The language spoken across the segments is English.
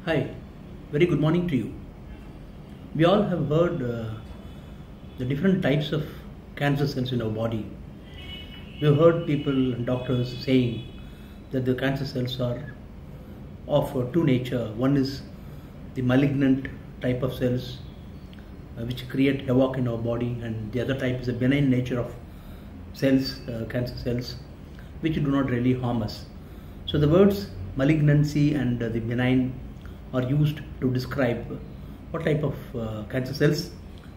Hi, very good morning to you. We all have heard the different types of cancer cells in our body. We have heard people and doctors saying that the cancer cells are of two nature. One is the malignant type of cells which create havoc in our body, and the other type is the benign nature of cells, cancer cells, which do not really harm us. So the words malignancy and the benign are used to describe what type of cancer cells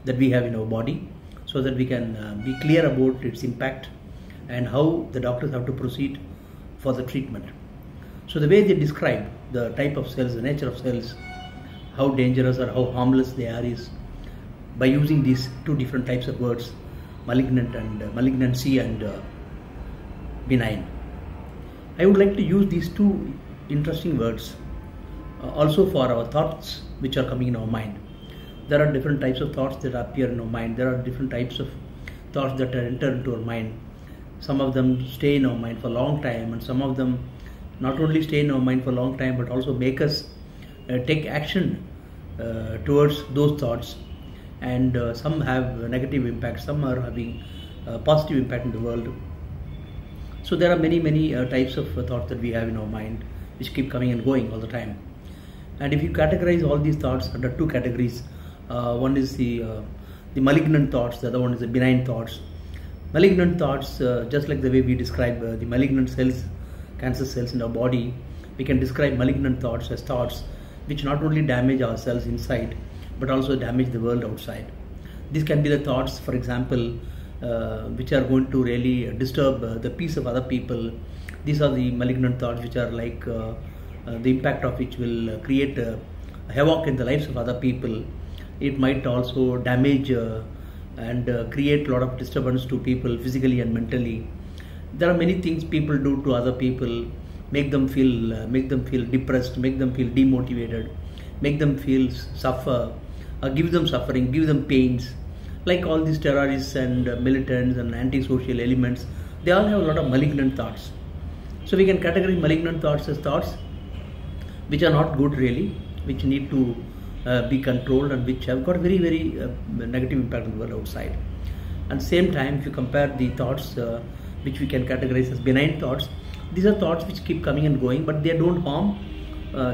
that we have in our body, so that we can be clear about its impact and how the doctors have to proceed for the treatment. So the way they describe the type of cells, the nature of cells, how dangerous or how harmless they are, is by using these two different types of words, malignant and malignancy and benign. I would like to use these two interesting words also for our thoughts which are coming in our mind. There are different types of thoughts that appear in our mind. There are different types of thoughts that enter into our mind. Some of them stay in our mind for a long time, and some of them not only stay in our mind for a long time but also make us take action towards those thoughts. And some have negative impact, some are having positive impact in the world. So there are many types of thoughts that we have in our mind which keep coming and going all the time. And if you categorize all these thoughts under two categories, one is the malignant thoughts, the other one is the benign thoughts. Malignant thoughts, just like the way we describe the malignant cells, cancer cells in our body, we can describe malignant thoughts as thoughts which not only damage our cells inside but also damage the world outside. These can be the thoughts, for example, which are going to really disturb the peace of other people. These are the malignant thoughts which are like the impact of which will create havoc in the lives of other people. It might also damage and create a lot of disturbance to people physically and mentally. There are many things people do to other people, make them feel depressed, make them feel demotivated, make them feel suffer, give them suffering, give them pains. Like all these terrorists and militants and antisocial elements, they all have a lot of malignant thoughts. So we can categorize malignant thoughts as thoughts which are not good really, which need to be controlled and which have got very negative impact on the world outside. And same time, if you compare the thoughts which we can categorize as benign thoughts, these are thoughts which keep coming and going, but they don't harm.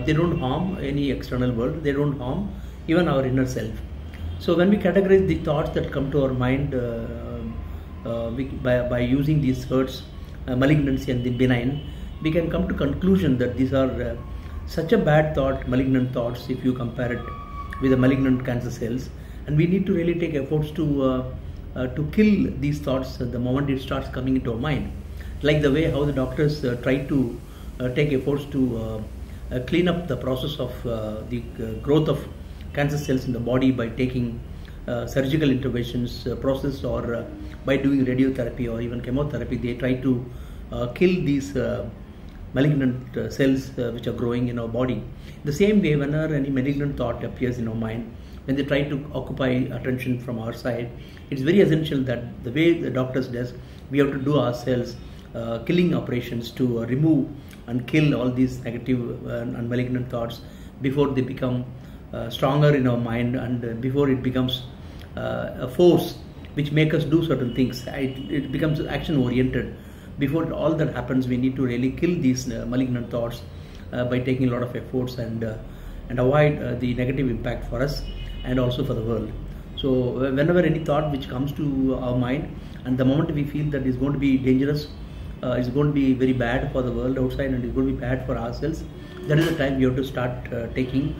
They don't harm any external world. They don't harm even our inner self. So when we categorize the thoughts that come to our mind by using these words, malignancy and the benign, we can come to conclusion that these are such a bad thought, malignant thoughts, if you compare it with the malignant cancer cells, and we need to really take efforts to kill these thoughts the moment it starts coming into our mind. Like the way how the doctors try to take efforts to clean up the process of the growth of cancer cells in the body by taking surgical interventions process, or by doing radiotherapy or even chemotherapy. They try to kill these malignant cells which are growing in our body. The same way, whenever any malignant thought appears in our mind, when they try to occupy attention from our side, it's very essential that the way the doctors does, we have to do ourselves killing operations to remove and kill all these negative and malignant thoughts before they become stronger in our mind, and before it becomes a force which make us do certain things. It becomes action oriented. Before all that happens, we need to really kill these malignant thoughts by taking a lot of efforts and avoid the negative impact for us and also for the world. So whenever any thought which comes to our mind, and the moment we feel that is going to be dangerous, it's going to be very bad for the world outside and it's going to be bad for ourselves, that is the time we have to start taking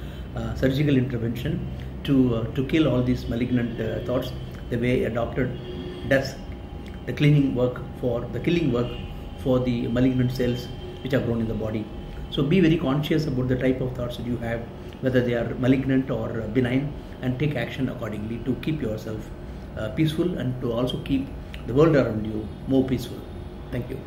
surgical intervention to kill all these malignant thoughts, the way a doctor does the killing work for the malignant cells which are grown in the body. So be very conscious about the type of thoughts that you have, whether they are malignant or benign, and take action accordingly to keep yourself peaceful and to also keep the world around you more peaceful. Thank you.